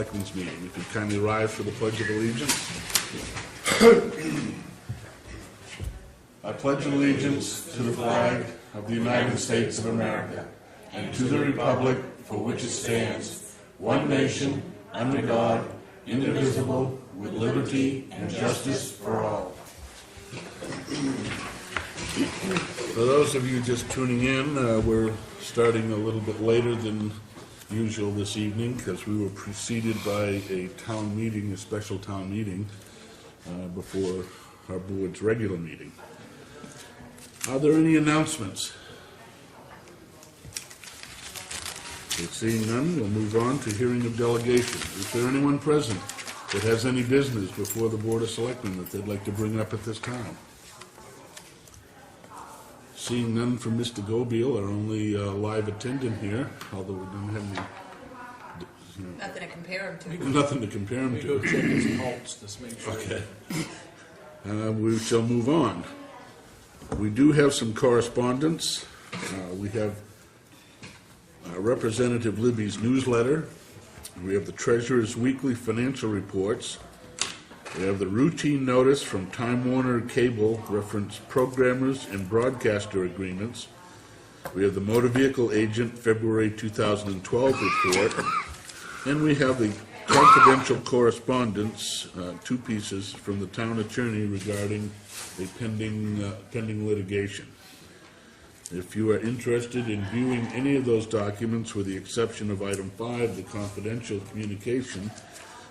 Selectmen's meeting. If you kindly rise for the Pledge of Allegiance. I pledge allegiance to the flag of the United States of America and to the republic for which it stands, one nation, under God, indivisible, with liberty and justice for all. For those of you just tuning in, we're starting a little bit later than usual this evening because we were preceded by a town meeting, a special town meeting, before our board's regular meeting. Are there any announcements? Okay, seeing none, we'll move on to hearing of delegation. Is there anyone present that has any business before the Board of Selectmen that they'd like to bring up at this time? Seeing none from Mr. Gobiel, our only live attendant here, although we don't have any... Nothing to compare him to. Nothing to compare him to. Go check his pulse, just make sure. Okay. We shall move on. We do have some correspondence. We have Representative Libby's newsletter. We have the Treasurer's weekly financial reports. We have the routine notice from Time Warner Cable reference programmers and broadcaster agreements. We have the motor vehicle agent February 2012 report. And we have the confidential correspondence, 2 pieces from the town attorney regarding a pending litigation. If you are interested in viewing any of those documents, with the exception of item 5, the confidential communication,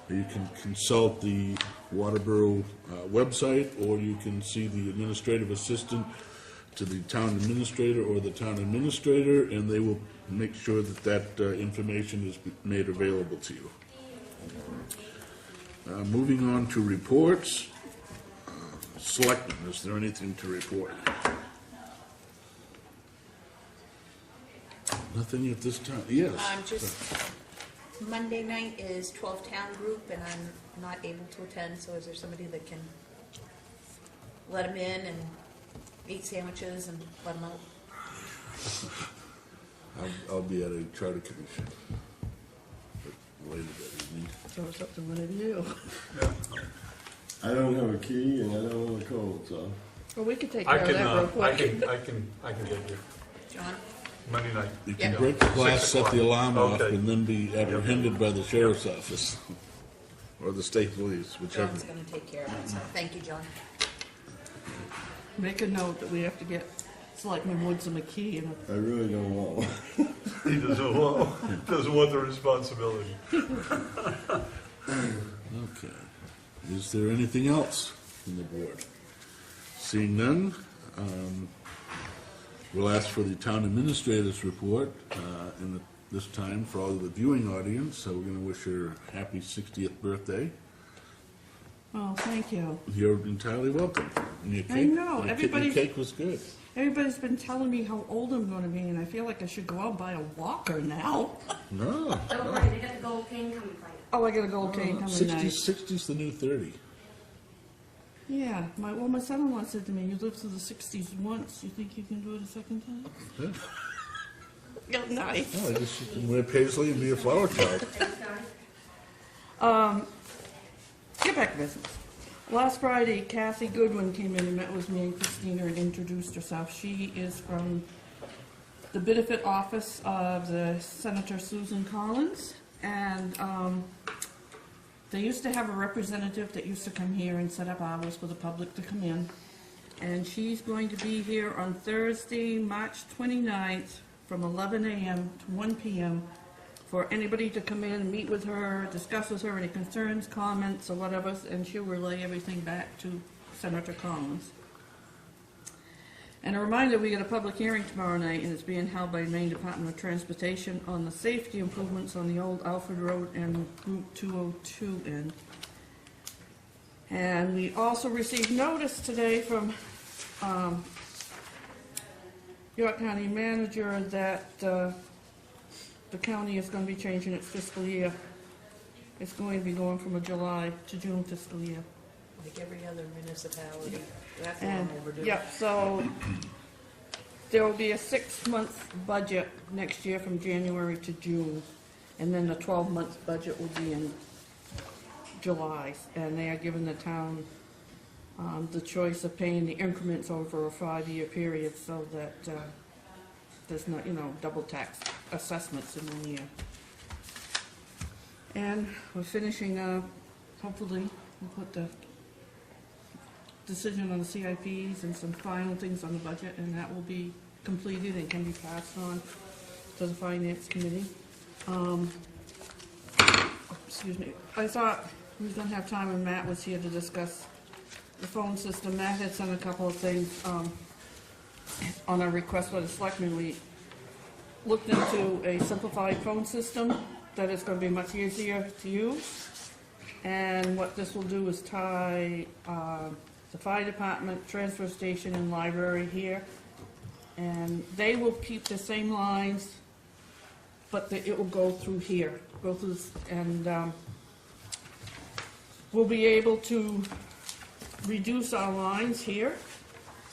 you can consult the Waterboro website, or you can see the administrative assistant to the town administrator or the town administrator, and they will make sure that that information is made available to you. Moving on to reports. Selectmen, is there anything to report? Nothing at this time. Yes. Just Monday night is 12 Town Group, and I'm not able to attend, so is there somebody that can let them in and eat sandwiches and let them out? I'll be at a charter commission later that evening. So it's up to one of you. I don't have a key and I don't have a code, so. Well, we could take I care of can, that real quick. I can get you John? Monday night. You can Yeah. break the glass, 6 set the o'clock. alarm off, Okay. and then be apprehended by the sheriff's office or the state police, whichever. John's gonna take care of it, so thank you, John. Make a note that we have to get Selectman Woods a key and I really don't want one. He doesn't want the responsibility. Okay. Is there anything else from the board? Seeing none, we'll ask for the town administrator's report this time for all of the viewing audience. So we're going to wish her a happy 60th birthday. oh, thank you. You're entirely welcome. And your cake, I know, your everybody's- cake was good. Everybody's been telling me how old I'm going to be, and I feel like I should go out and buy a walker now. No. Don't worry, they got the gold cane coming for you. Oh, I got a gold cane coming 60's the new 30. Yeah, my son-in-law said to me, "You lived through the '60s once. You think you can do it a second time?" Yeah. Yeah, nice. Oh, I guess you can wear paisley and be a flower child. Thanks, guys. Get back to business. Last Friday, Kathy Goodwin came in and met with me and Christina and introduced herself. She is from the benefit office of the Senator Susan Collins, and they used to have a representative that used to come here and set up hours for the public to come in. And she's going to be here on Thursday, March 29th, from 11 a.m. to 1 p.m. for anybody to come in and meet with her, discuss with her any concerns, comments, or whatever, and she'll relay everything back to Senator Collins. And a reminder, we got a public hearing tomorrow night, and it's being held by Maine Department of Transportation on the safety improvements on the old Alfred Road and Route 202 end. And we also received notice today from York County Manager that the county is going to be changing its fiscal year. It's going to be going from a July to June fiscal year. Like every other municipality. That's And, long overdue. yep, so there will be a 6-month budget next year from January to June. And then the 12-month budget will be in July, and they are giving the town the choice of paying the increments over a 5-year period so that there's not, double tax assessments in 1 year. And we're finishing, hopefully, we'll put the decision on the CIPs and some final things on the budget, and that will be completed and can be passed on to the Finance Committee. Excuse me, I thought we were gonna have time when Matt was here to discuss the phone system. Matt had sent a couple of things, on our request by the Selectmen. We looked into a simplified phone system that is gonna be much easier to use. And what this will do is tie, the fire department, transfer station, and library here. And they will keep the same lines, but it will go through here, and we'll be able to reduce our lines here.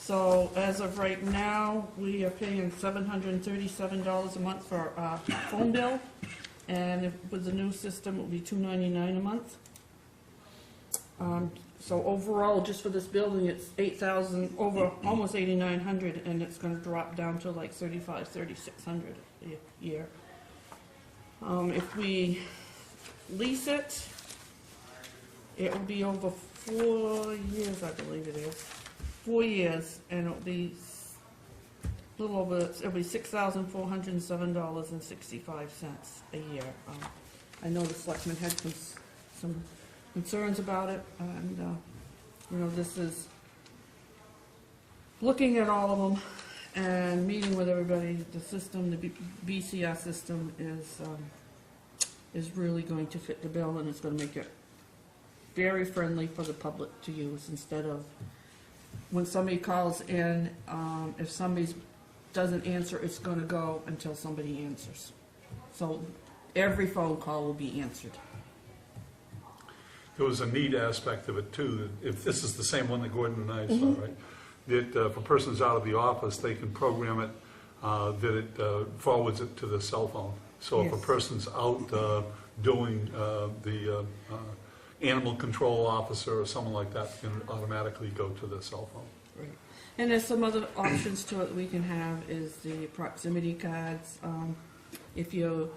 So as of right now, we are paying $737 a month for our phone bill, and with the new system, it will be $299 a month. So overall, just for this building, it's $8,000, over almost $8,900, and it's gonna drop down to like $3,600 a year. If we lease it, it will be over 4 years, I believe it is. 4 years, and it'll be a little over, it'll be $6,407.65 a year. I know the Selectmen had some concerns about it, and, this is looking at all of them and meeting with everybody. The system, the BCR system is really going to fit the bill, and it's gonna make it very friendly for the public to use, instead of when somebody calls in, if somebody doesn't answer, it's gonna go until somebody answers. So every phone call will be answered. There was a neat aspect of it too, that if this is the same one that Gordon and I saw, right? That for persons out of the office, they can program it, that it forwards it to the cell phone. So if a Yes. person's out doing the animal control officer or someone like that, can automatically go to the cell phone. Right. And there's some other options to it we can have, is the proximity cards. If you're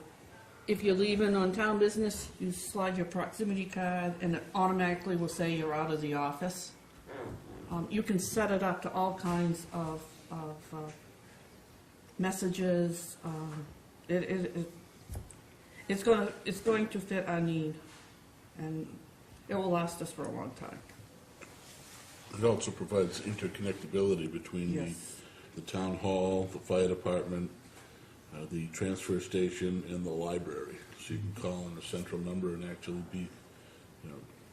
leaving on town business, you slide your proximity card, and it automatically will say you're out of the office. You can set it up to all kinds of messages. It's going to fit our need, and it will last us for a long time. It also provides interconnectability between Yes. the town hall, the fire department, the transfer station, and the library. So you can call in a central number and actually be,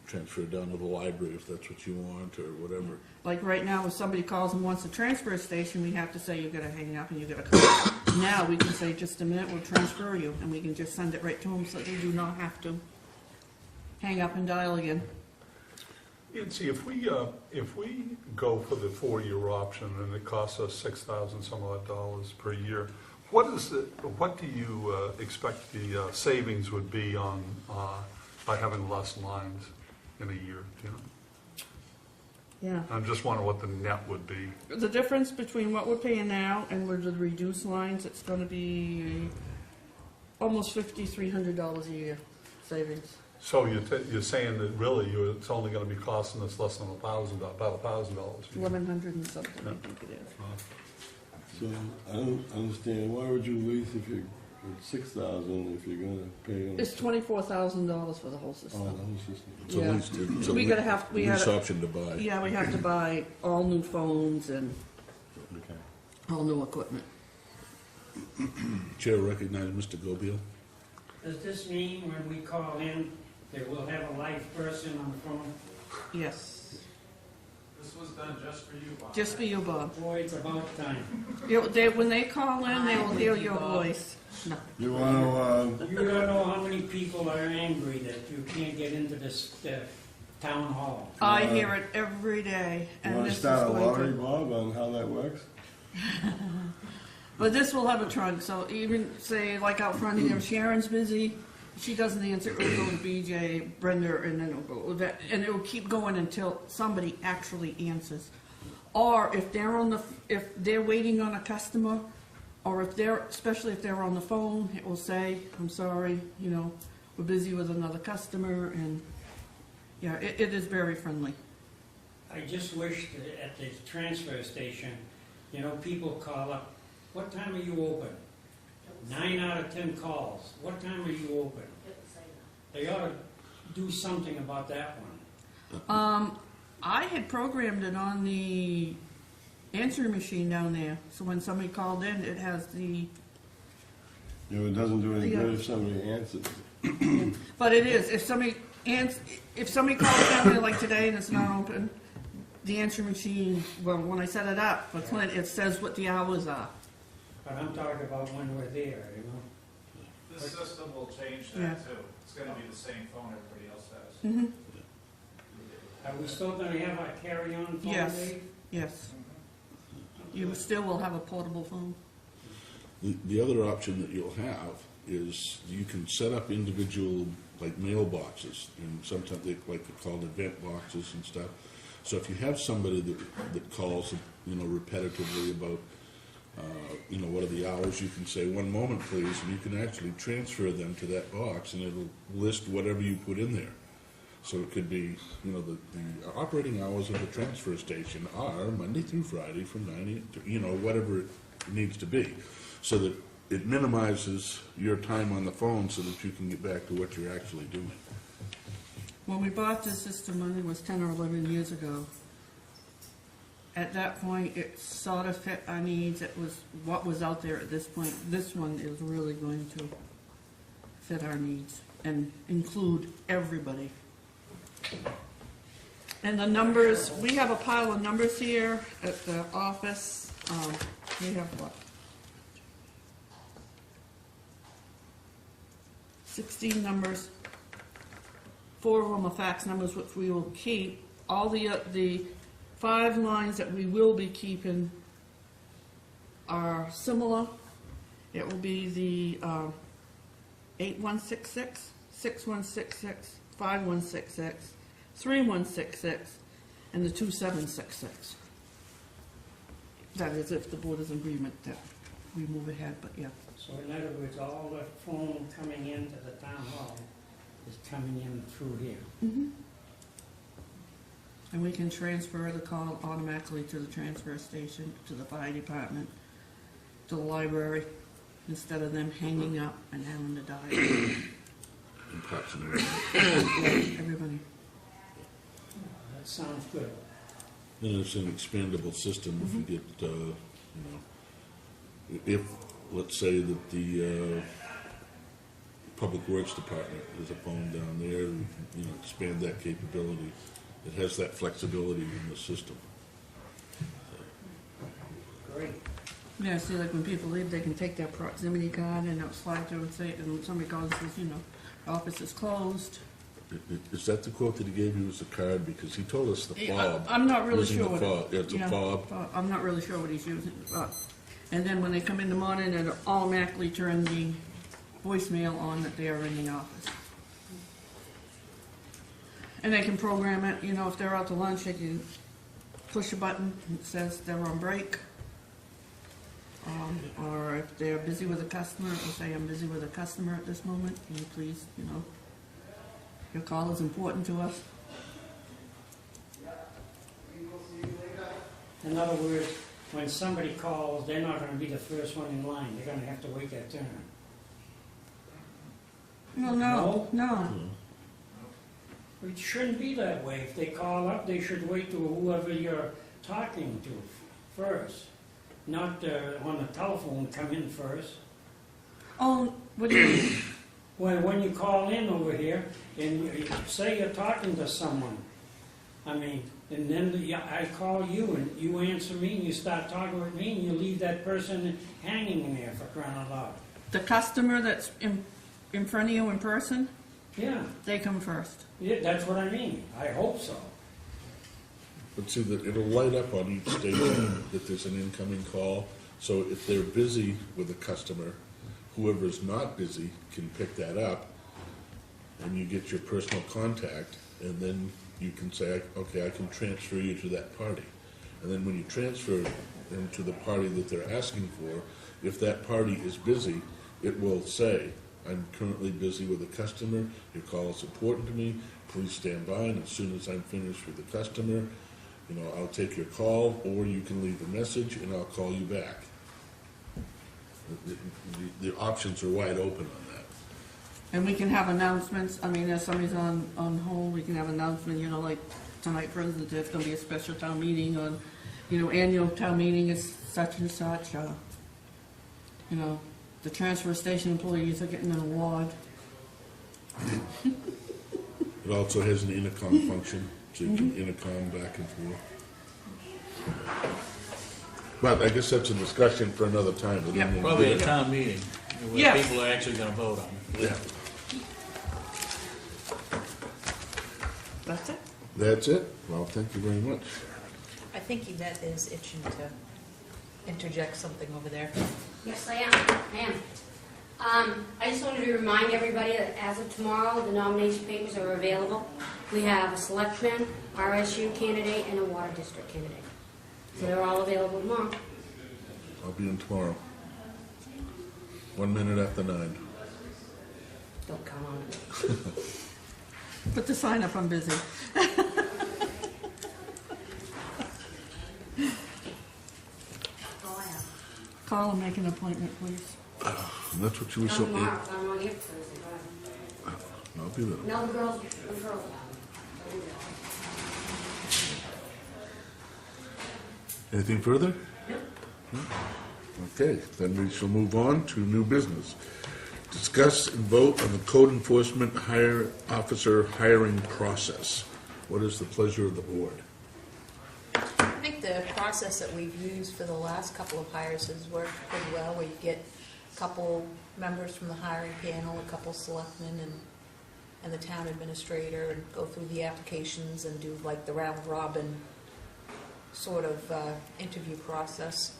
transferred down to the library if that's what you want, or whatever. Like right now, if somebody calls and wants a transfer station, we have to say, you gotta hang up and you gotta call. Now, we can say, just a minute, we'll transfer you, and we can just send it right to them, so they do not have to hang up and dial again. And see, if we go for the 4-year option and it costs us $6,000 some odd dollars per year, what do you expect the savings would be on by having less lines in a year? Do you know? Yeah. I'm just wondering what the net would be. The difference between what we're paying now and with the reduced lines, it's gonna be almost $5,300 a year savings. So you're saying that really it's only going to be costing us less than about $1,000. 1,100 and something, I think it is. So I don't understand, why would you lease if you're at 6,000 if you're gonna pay them? It's $24,000 for the whole Oh, system. the whole system. It's Yeah. at least, it's a We gotta have, we lease had, option to buy. yeah, we have to buy all new phones and Okay. all new equipment. Chair recognizes Mr. Gobiel. Does this mean when we call in, that we'll have a live person on the phone? Yes, This was done just for you, Bob. just for you, Bob. Boy, it's about time. When they call in, they will hear your voice. No. You wanna, You don't know how many people are angry that you can't get into this town hall. I hear it every day, you and wanna this is start a going lottery, to, Bob, on how that works? but this will have a trunk, so even say like out front here, if Sharon's busy, she doesn't answer, it will go to BJ, Brenda, and then it'll go, and it will keep going until somebody actually answers. Or if they're waiting on a customer, or especially if they're on the phone, it will say, I'm sorry, we're busy with another customer, and, yeah, it is very friendly. I just wish that at the transfer station, people call up, what time are you open? 9 out of 10 calls, what time are you open? They ought to do something about that one. I had programmed it on the answering machine down there, so when somebody called in, it has the, It doesn't do any good if somebody answers. but it is, if somebody calls down there like today and it's not open, the answering machine, well, when I set it up for Clint, it says what the hours are. But I'm talking about when we're there, The system will change Yeah. that too. It's gonna be the same phone everybody else has. Mm-hmm. Are we still gonna have our carry-on phone, Yes. Dave? Yes. You still will have a portable phone. The other option that you'll have is you can set up individual, like, mailboxes, and sometimes they're called event boxes and stuff. So if you have somebody that calls, repetitively about, what are the hours, you can say, 1 moment, please, and you can actually transfer them to that box, and it'll list whatever you put in there. So it could be, the operating hours of the transfer station are Monday through Friday from 9 to, whatever it needs to be. So that it minimizes your time on the phone so that you can get back to what you're actually doing. When we bought this system, I think it was 10 or 11 years ago, at that point, it sort of fit our needs. It was what was out there at this point. This one is really going to fit our needs and include everybody. And the numbers, we have a pile of numbers here at the office. We have what? 16 numbers. 4 of them are fax numbers, which we will keep. All the 5 lines that we will be keeping are similar. It will be the 8166, 6166, 5166, 3166, and the 2766. That is if the board is in agreement that we move ahead, but yeah. So in other words, all the phone coming into the town hall is coming in through here. Mm-hmm. And we can transfer the call automatically to the transfer station, to the fire department, to the library, instead of them hanging up and having to dial. In Parks and Rec. Everybody. That sounds good. And it's an expandable system if you get, if, let's say that the Public Works Department has a phone down there, we can, expand that capability. It has that flexibility in the system. Great. Yeah, see, like when people leave, they can take their proximity card and it'll slide through and say, and when somebody calls and says, the office is closed. Is that the quote that he gave you, was the card? Because he told us the fob. I'm not really Using sure the what fob. Yeah, it's a fob. I'm not really sure what he's using. And then when they come in the morning, it'll automatically turn the voicemail on that they are in the office. And they can program it, if they're out to lunch, they can push a button, it says they're on break. Or if they're busy with a customer, it will say, I'm busy with a customer at this moment, can you please, your call is important to us. In other words, when somebody calls, they're not gonna be the first one in line, they're gonna have to wait their turn. Well, no. It shouldn't be that way. If they call up, they should wait to whoever you're talking to first, not on the telephone come in first. Oh, what do you mean? When you call in over here and you say you're talking to someone, and then I call you and you answer me and you start talking with me and you leave that person hanging in there for crying out loud. The customer that's in front of you in person, Yeah, they come first. yeah, that's what I mean. I hope so. But see, that it'll light up on each station that there's an incoming call. So if they're busy with a customer, whoever's not busy can pick that up. and you get your personal contact, and then you can say, okay, I can transfer you to that party. And then when you transfer them to the party that they're asking for, if that party is busy, it will say, I'm currently busy with a customer, your call is important to me, please stand by, and as soon as I'm finished with the customer, I'll take your call, or you can leave a message and I'll call you back. The options are wide open on that. And we can have announcements, I mean, if somebody's on hold, we can have announcement, like tonight, for instance, there's gonna be a special town meeting on, annual town meeting is such and such, the transfer station employees are getting an award. It also has an intercom function, so you can intercom back and forth. But I guess that's a discussion for another time. We don't need to Probably do a it. town meeting, where Yes. people are actually gonna vote on it. Yeah, That's it. that's it. Well, thank you very much. I think Yvette is itching to interject something over there. Yes, I am. I just wanted to remind everybody that as of tomorrow, the nomination papers are available. We have a Selectmen, RSU candidate, and a Water District candidate. So they're all available tomorrow. I'll be in tomorrow. 1 minute after 9. Don't count on it. Put the sign up, I'm busy. All I have. Call and make an appointment, please. And that's what you were Not so. tomorrow, I'm not here Thursday, but I'll be there. no, the girls about it. Anything further? No. Okay, then we shall move on to new business. Discuss and vote on the code enforcement officer hiring process. What is the pleasure of the board? I think the process that we've used for the last couple of hires has worked pretty well, where you get a couple members from the hiring panel, a couple selectmen, and the town administrator, and go through the applications and do like the round robin sort of interview process.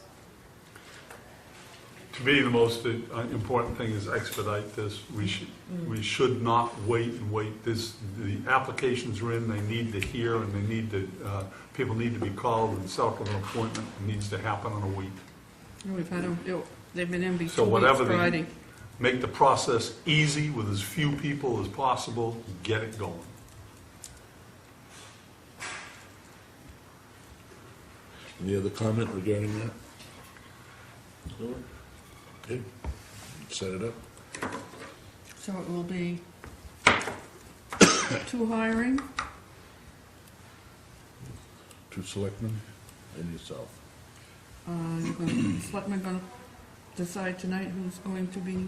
To me, the most important thing is expedite this. We should not wait and wait. The applications are in, they need to hear, and they need to, people need to be called and set up an appointment. It needs to happen in a week. We've had them, they've been in So before whatever weeks Friday. Make the process easy with as few people as possible, get it going. Any other comment regarding that? Okay, set it up. So it will be 2 hiring, 2 selectmen and yourself. Selectmen gonna decide tonight who's going to be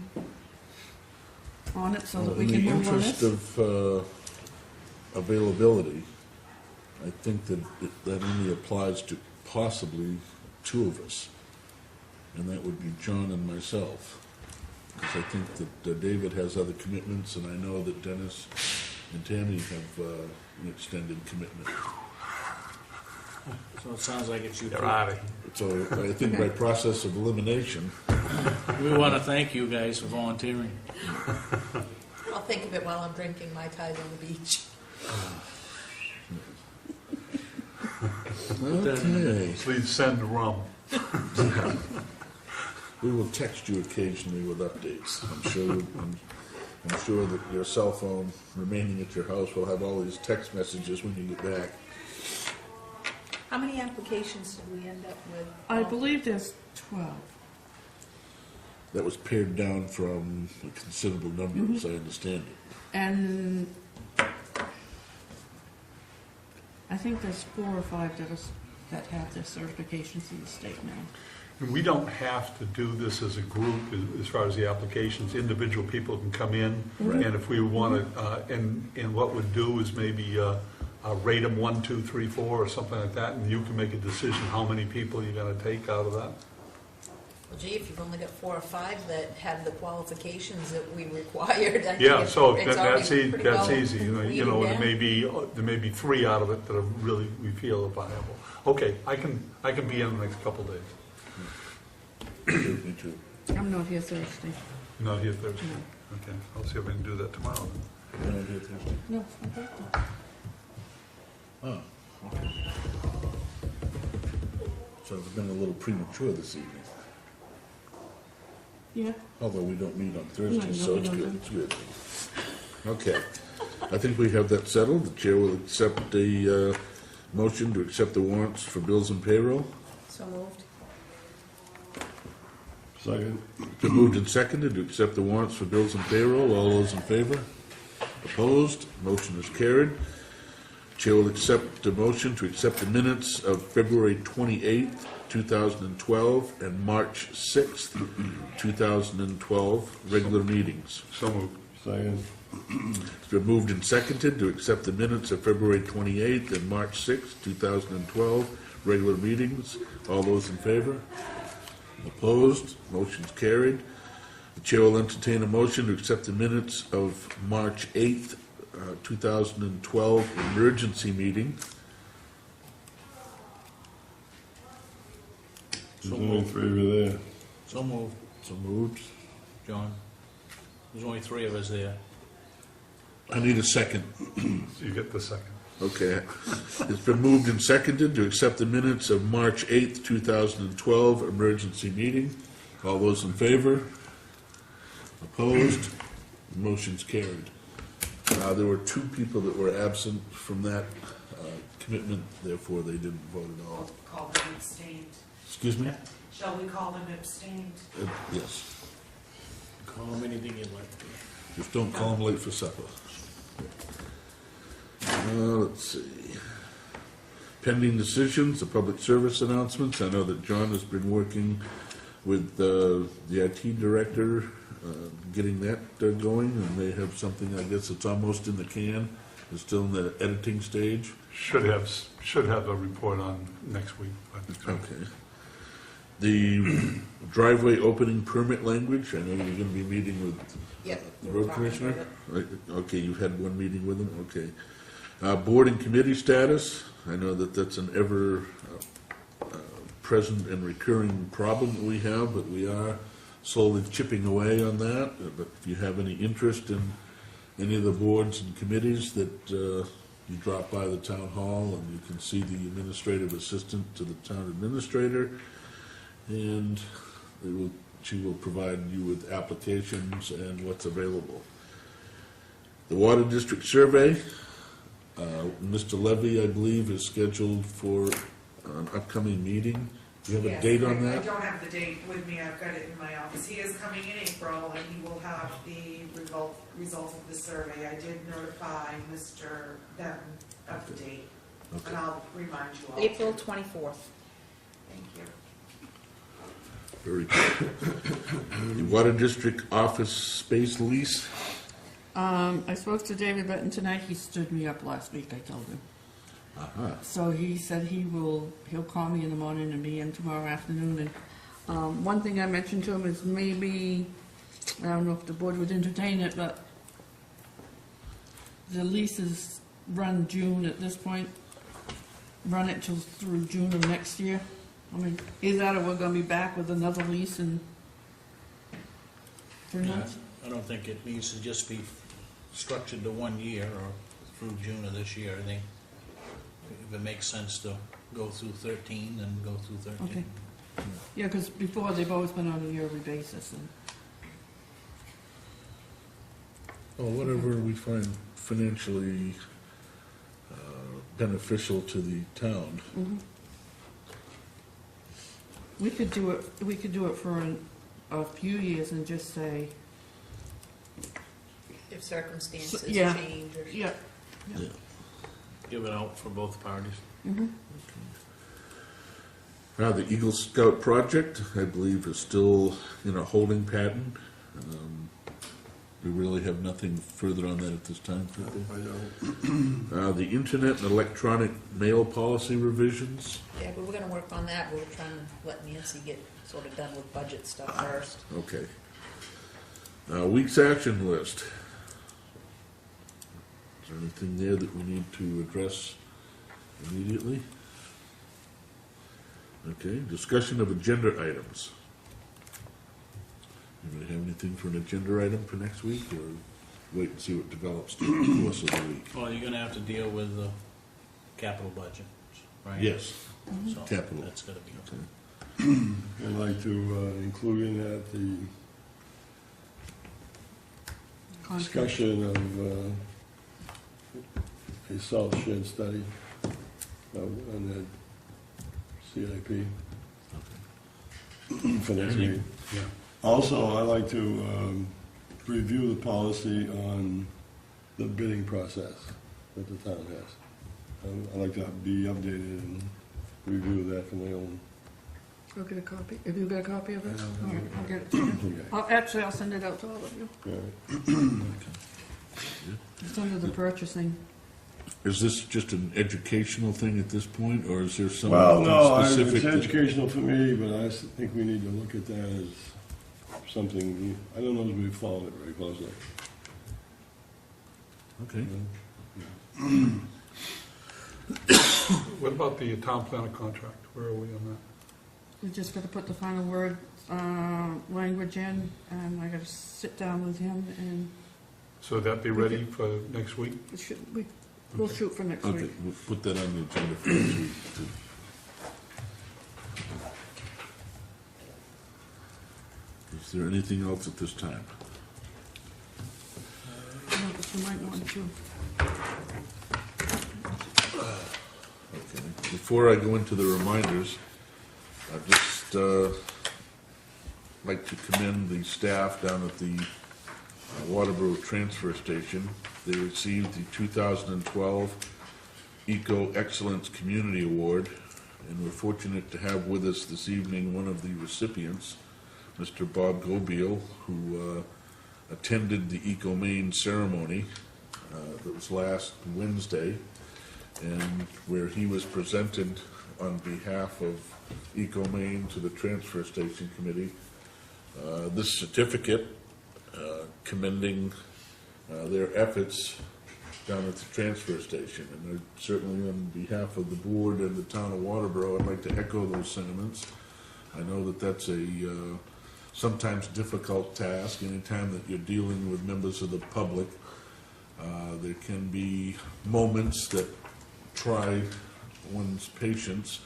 on it so that we In can the move on interest this. of availability, I think that only applies to possibly 2 of us, and that would be John and myself. Because I think that David has other commitments, and I know that Dennis and Tammy have an extended commitment. So it sounds like it's you. They're out of here. So I think by process of elimination, We want to thank you guys for volunteering. I'll think of it while I'm drinking Mai Tais on the beach. okay. Please send rum. We will text you occasionally with updates. I'm sure that your cell phone remaining at your house will have all these text messages when you get back. How many applications did we end up with? I believe there's 12. That was pared down from a considerable number, as I understand it. And I think there's 4 or 5 that have their certifications in the state now. And we don't have to do this as a group as far as the applications. Individual people can come in, and if we want to, and what we'd do is maybe rate them 1, 2, 3, 4, or something like that, and you can make a decision how many people you're going to take out of that. Well, gee, if you've only got 4 or 5 that have the qualifications that we required, I think Yeah, so it's that's already pretty well easy. You know, weeded there may be 3 out of it that are really, we feel are viable. Okay, I can be in the next couple days. Me too. I'm not here Thursday. Not here Thursday. Okay, I'll see if I can do that tomorrow. You're not here Thursday? No, it's my birthday. Oh, okay. So it's been a little premature this evening, Yeah. although we don't meet on No, Thursday, no, so we it's don't. good, it's good. Okay, I think we have that settled. The chair will accept the motion to accept the warrants for bills and payroll. So moved. Second. It's been moved and seconded to accept the warrants for bills and payroll. All those in favor? Opposed? Motion is carried. Chair will accept the motion to accept the minutes of February 28th, 2012, and March 6th, 2012, regular meetings. So moved. Second. It's been moved and seconded to accept the minutes of February 28th and March 6th, 2012, regular meetings. All those in favor? Opposed? Motion's carried. The chair will entertain a motion to accept the minutes of March 8th, 2012, emergency meeting. There's only three over there. So moved, So moved. John. There's only 3 of us there. I need a second. So you get the second. Okay. It's been moved and seconded to accept the minutes of March 8th, 2012, emergency meeting. All those in favor? Opposed? Motion's carried. There were 2 people that were absent from that commitment, therefore they didn't vote at all. Call them abstained. Excuse me? Shall we call them abstained? Yes. Call them anything you'd like to. Just don't call them late for supper. Let's see. Pending decisions, the public service announcements. I know that John has been working with the IT director, getting that going, and they have something, I guess it's almost in the can. It's still in the editing stage. Should have a report on next week. Okay. The driveway opening permit language, I know you're gonna be meeting with Yep. the we were road talking commissioner? about it. Right, okay, you've had one meeting with him, okay. Board and committee status, I know that that's an ever present and recurring problem that we have, but we are slowly chipping away on that. But if you have any interest in any of the boards and committees, that you drop by the town hall and you can see the administrative assistant to the town administrator, and she will provide you with applications and what's available. The Water District Survey, Mr. Levy, I believe, is scheduled for an upcoming meeting. Do you have a Yes, date on I that? don't have the date with me, I've got it in my office. He is coming in April, and he will have the result of the survey. I did notify Mr. Benton of the date, Okay. and I'll remind you all. April 24th. Thank you. Very good. The Water District office space lease, I spoke to David Benton tonight. He stood me up last week, I told him. So he said he'll call me in the morning and be in tomorrow afternoon. And one thing I mentioned to him is maybe, I don't know if the board would entertain it, but the leases run June at this point. Run it through June of next year. I mean, either that or we're gonna be back with another lease in 3 months. I don't think it needs to just be structured to 1 year or through June of this year. I think if it makes sense to go through 13, then go through 13. Okay. Yeah, because before they've always been on a yearly basis. And or whatever we find financially beneficial to the town. we could do it. We could do it for a few years and just say, If circumstances Yeah. change or. yeah. Yeah. Give it out for both parties. The Eagle Scout project, I believe, is still in a holding pattern. We really have nothing further on that at this time. I don't. The internet and electronic mail policy revisions. Yeah, but we're gonna work on that. We're trying to let Nancy get sort of done with budget stuff first. Okay. Week's action list. Is there anything there that we need to address immediately? Okay, discussion of agenda items. Anybody have anything for an agenda item for next week, or wait and see what develops during the course of the week. Well, you're gonna have to deal with the capital budget, right? Yes, So capital. that's gonna be, I'd like to include in that the discussion of a salt shed study on the CIP for next meeting. Yeah. Also, I'd like to review the policy on the bidding process that the town has. I'd like to be updated and review that for my own. I'll get a copy. Have you got a copy of it? Yeah. All right, I'll get it to you. Okay. Actually, I'll send it out to all of you. All right. It's under the purchasing. Is this just an educational thing at this point, or is there something Well, no, specific? it's that- educational for me, but I think we need to look at that as something, I don't know if we've followed it very closely. Okay. What about the town planner contract? Where are we on that? We just gotta put the final word, language in, and I gotta sit down with him, and So that be ready for next week? we'll shoot for next Okay, week. we'll put that on the agenda for next week. Is there anything else at this time? No, but you might want to. Okay. Before I go into the reminders, I'd just like to commend the staff down at the Waterboro Transfer Station. They received the 2012 Eco Excellence Community Award, and we're fortunate to have with us this evening one of the recipients, Mr. Bob Gobiel, who attended the Eco Maine ceremony that was last Wednesday, and where he was presented on behalf of Eco Maine to the Transfer Station Committee this certificate commending their efforts down at the transfer station. And certainly on behalf of the board and the town of Waterboro, I'd like to echo those sentiments. I know that that's a sometimes difficult task. Anytime that you're dealing with members of the public, there can be moments that try one's patience,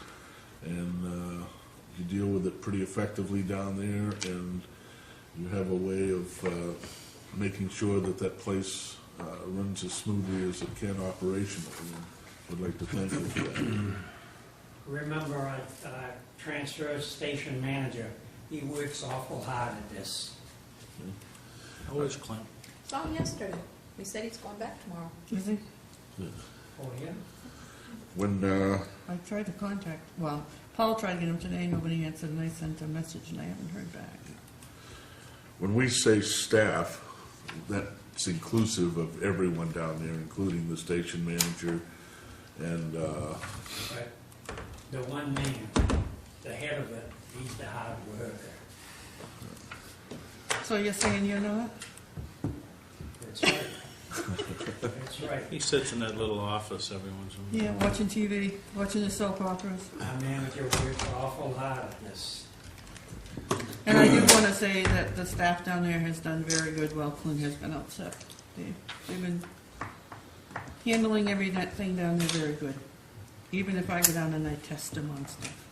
and you deal with it pretty effectively down there, and you have a way of making sure that that place runs as smoothly as it can operationally. And I'd like to thank you for that. Remember, our transfer station manager, he works awful hard at this. how is Clint? Saw him yesterday. He said he's going back tomorrow. You think? Oh, yeah? When I tried to contact, well, Paul tried to get him today, nobody answered, and I sent a message, and I haven't heard back. when we say staff, that's inclusive of everyone down there, including the station manager and But the one man, the head of it, he's the hard worker. So you're saying you're not? That's right. That's right. He sits in that little office every once in a while. Yeah, watching TV, watching the soap operas. Our manager works awful hard at this. And I do want to say that the staff down there has done very good while Clint has been upset. They've been handling everything down there very good. Even if I go down and I test them on stuff.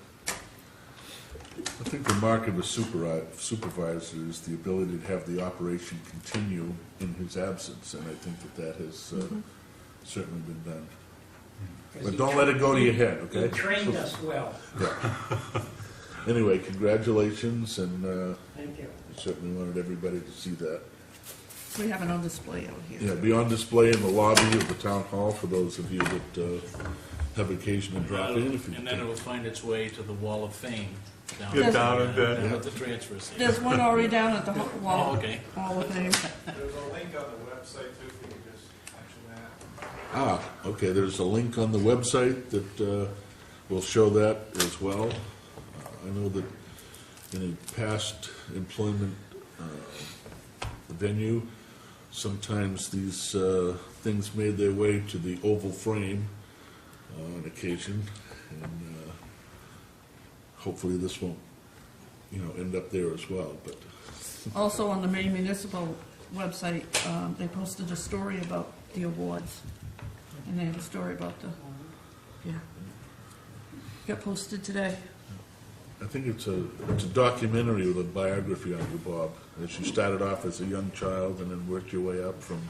I think the mark of a supervisor is the ability to have the operation continue in his absence, and I think that has certainly been done. But don't let it go to your head, He okay? trained us well. Anyway, congratulations, and Thank you. I certainly wanted everybody to see that. We have it on display out here. Yeah, be on display in the lobby of the town hall for those of you that have occasion to drop in. If you And then it will find its way to the Wall of Fame down Get at down at that, at the transfer station. There's one already down at the wall. Oh, okay. Wall of Fame. There's a link on the website too, if you could just mention that. Okay, there's a link on the website that will show that as well. I know that in a past employment venue, sometimes these things made their way to the oval frame on occasion, and hopefully this won't, end up there as well, but. Also on the Maine Municipal website, they posted a story about the awards. And they have a story about got posted today. I think it's a documentary with a biography on you, Bob, as you started off as a young child and then worked your way up from,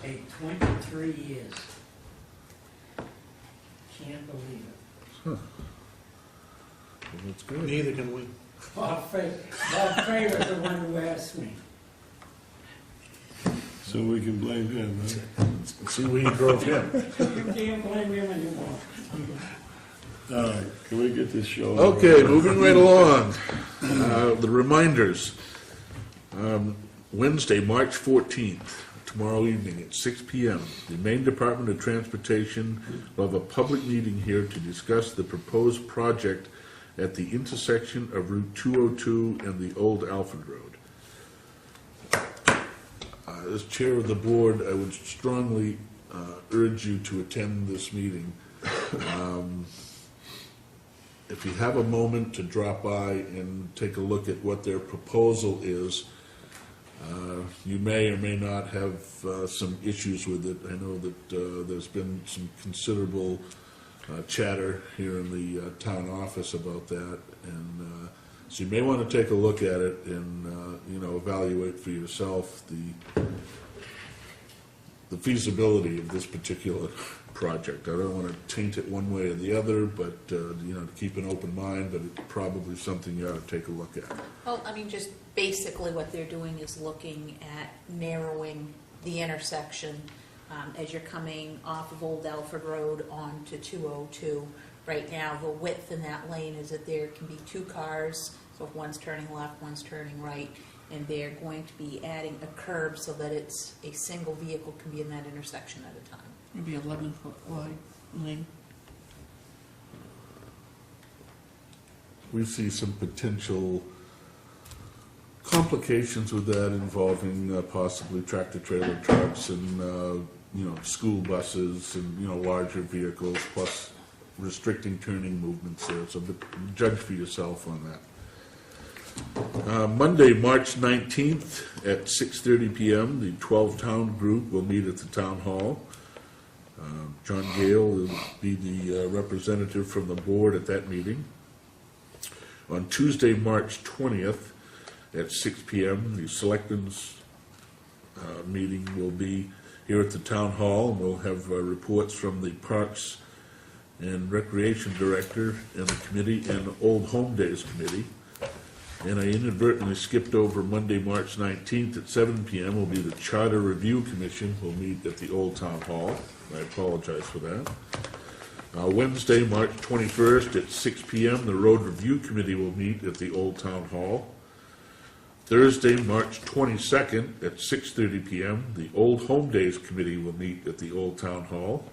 Hey, 23 years. Can't believe it. well, that's good. Neither can we. Bob Fay was the one who asked me. So we can blame him, right? See where you drove him. You can't blame him anymore. All right, can we get this show? Okay, moving right along. The reminders. Wednesday, March 14th, tomorrow evening at 6 p.m., the Maine Department of Transportation will have a public meeting here to discuss the proposed project at the intersection of Route 202 and the Old Alfred Road. As chair of the board, I would strongly urge you to attend this meeting. If you have a moment to drop by and take a look at what their proposal is, you may or may not have some issues with it. I know that there's been some considerable chatter here in the town office about that, and so you may want to take a look at it and evaluate for yourself the feasibility of this particular project. I don't want to taint it one way or the other, but to keep an open mind, but it's probably something you ought to take a look at. Well, I mean, just basically what they're doing is looking at narrowing the intersection as you're coming off of Old Alfred Road onto 202. Right now, the width in that lane is that there can be two cars, so if one's turning left, one's turning right, and they're going to be adding a curb so that it's a single vehicle can be in that intersection at a time. Maybe 11-foot wide lane. We see some potential complications with that involving possibly tractor-trailer trucks and, school buses and, larger vehicles, plus restricting turning movements there. So judge for yourself on that. Monday, March 19th at 6:30 p.m., the 12-town group will meet at the town hall. John Gale will be the representative from the board at that meeting. On Tuesday, March 20th at 6 p.m., the Selectmen's meeting will be here at the town hall, and we'll have reports from the Parks and Recreation Director and the committee and the Old Home Days Committee. And I inadvertently skipped over Monday, March 19th at 7 p.m. will be the Charter Review Commission. We'll meet at the Old Town Hall. I apologize for that. Wednesday, March 21st at 6 p.m., the Road Review Committee will meet at the Old Town Hall. Thursday, March 22nd at 6:30 p.m., the Old Home Days Committee will meet at the Old Town Hall.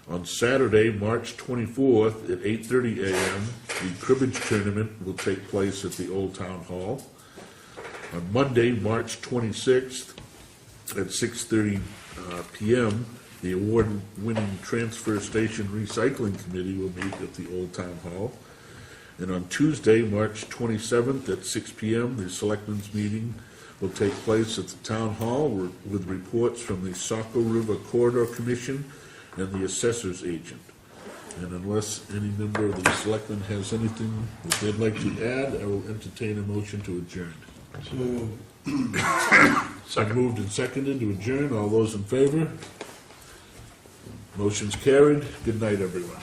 On Saturday, March 24th at 8:30 a.m., the cribbage tournament will take place at the Old Town Hall. On Monday, March 26th at 6:30 p.m., the award-winning Transfer Station Recycling Committee will meet at the Old Town Hall. And on Tuesday, March 27th at 6 p.m., the Selectmen's meeting will take place at the Town Hall with reports from the Saco River Corridor Commission and the Assessor's Agent. And unless any member of the Selectmen has anything that they'd like to add, I will entertain a motion to adjourn. So moved and seconded to adjourn. All those in favor? Motion's carried. Good night, everyone.